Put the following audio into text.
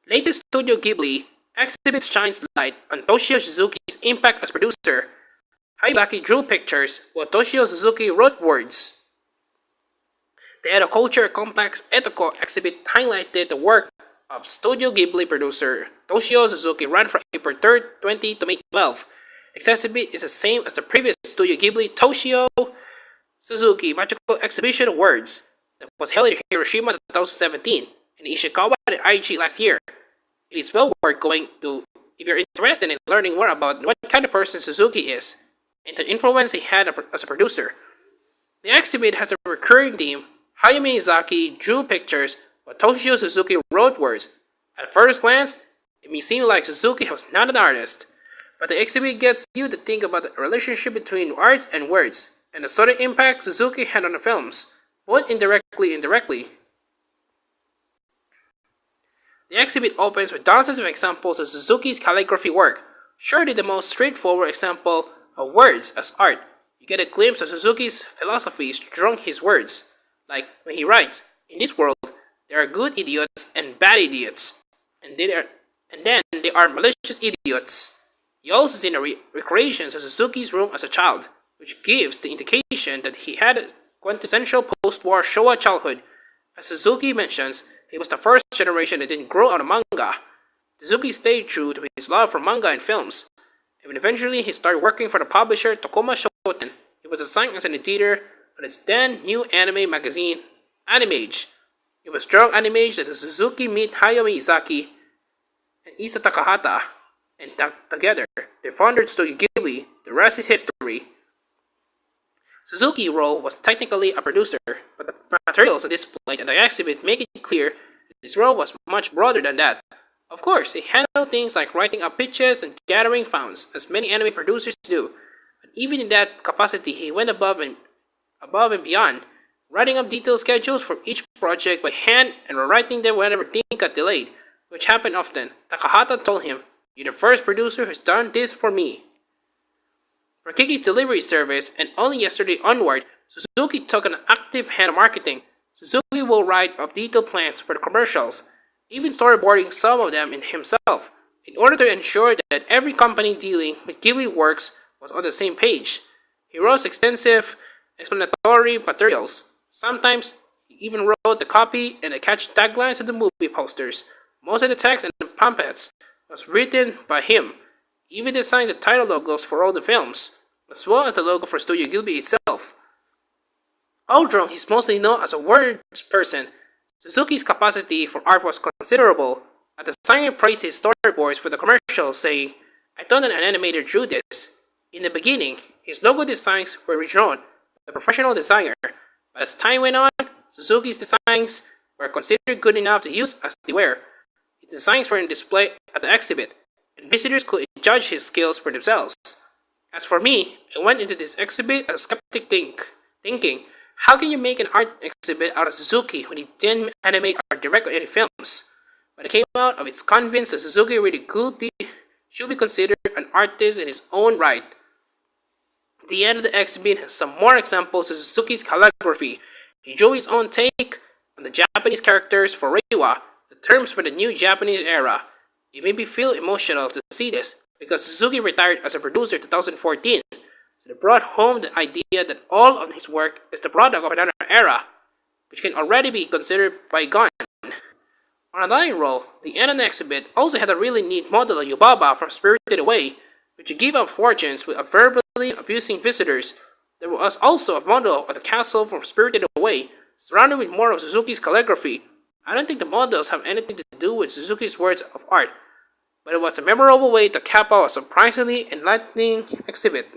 Latest Studio Ghibli exhibit shines light on Toshio Suzuki's impact as producer. Hayao Miyazaki drew pictures, while Toshio Suzuki wrote words. The Edo-Culture Complex Edo exhibit highlighted the work of Studio Ghibli producer Toshio Suzuki ran from April 3rd, 20 to May 12. The exhibit is the same as the previous Studio Ghibli Toshio Suzuki Magical Exhibition Awards that was held in Hiroshima in 2017 and Ishikawa and Aichi last year. It is well worth going to if you're interested in learning more about what kind of person Suzuki is and the influence he had as a producer. The exhibit has a recurring theme. Hayao Miyazaki drew pictures, while Toshio Suzuki wrote words. At first glance, it may seem like Suzuki was not an artist, but the exhibit gets you to think about the relationship between arts and words, and the sort of impact Suzuki had on the films, both indirectly and directly. The exhibit opens with dozens of examples of Suzuki's calligraphy work, surely the most straightforward example of words as art. You get a glimpse of Suzuki's philosophies through his words, like when he writes, "In this world, there are good idiots and bad idiots, and then there are malicious idiots." You also see the recreations of Suzuki's room as a child, which gives the indication that he had a quintessential post-war Showa childhood. As Suzuki mentions, he was the first generation that didn't grow out of manga. Suzuki stayed true to his love for manga and films, and when eventually he started working for the publisher Tokuma Shoten, he was assigned as an editor on its then new anime magazine, Animage. It was during Animage that Suzuki met Hayao Miyazaki and Isa Takahata, and together they founded Studio Ghibli. The rest is history. Suzuki's role was technically a producer, but the materials displayed at the exhibit make it clear that his role was much broader than that. Of course, he handled things like writing up pitches and gathering funds, as many anime producers do. But even in that capacity, he went above and beyond, writing up detailed schedules for each project by hand and rewriting them whenever things got delayed, which happened often. Takahata told him, "You're the first producer who's done this for me." For Kiki's delivery service, and only yesterday onward, Suzuki took an active hand on marketing. Suzuki will write up detailed plans for the commercials, even storyboarding some of them in himself, in order to ensure that every company dealing with Ghibli works was on the same page. He wrote extensive explanatory materials. Sometimes he even wrote the copy and the catchy taglines of the movie posters. Most of the text and the pamphlets was written by him. He even designed the title logos for all the films, as well as the logo for Studio Ghibli itself. Although he's mostly known as a words person, Suzuki's capacity for art was considerable. At the designer praised his storyboards for the commercials, saying, "I thought an animator drew this." In the beginning, his logo designs were redrawn by a professional designer, but as time went on, Suzuki's designs were considered good enough to use as they were. His designs were on display at the exhibit, and visitors could judge his skills for themselves. As for me, I went into this exhibit as a skeptic thinking, how can you make an art exhibit out of Suzuki when he didn't animate or direct any films? But I came out of it convinced that Suzuki really should be considered an artist in his own right. The end of the exhibit has some more examples of Suzuki's calligraphy. He drew his own take on the Japanese characters for Reiwa, the terms for the new Japanese era. It made me feel emotional to see this, because Suzuki retired as a producer in 2014, so it brought home the idea that all of his work is the product of another era, which can already be considered bygone. On another roll, the end of the exhibit also had a really neat model of Yubaba from Spirited Away, which would give up fortunes with verbally abusing visitors. There was also a model of the castle from Spirited Away, surrounded with more of Suzuki's calligraphy. I don't think the models have anything to do with Suzuki's words of art, but it was a memorable way to cap out a surprisingly enlightening exhibit.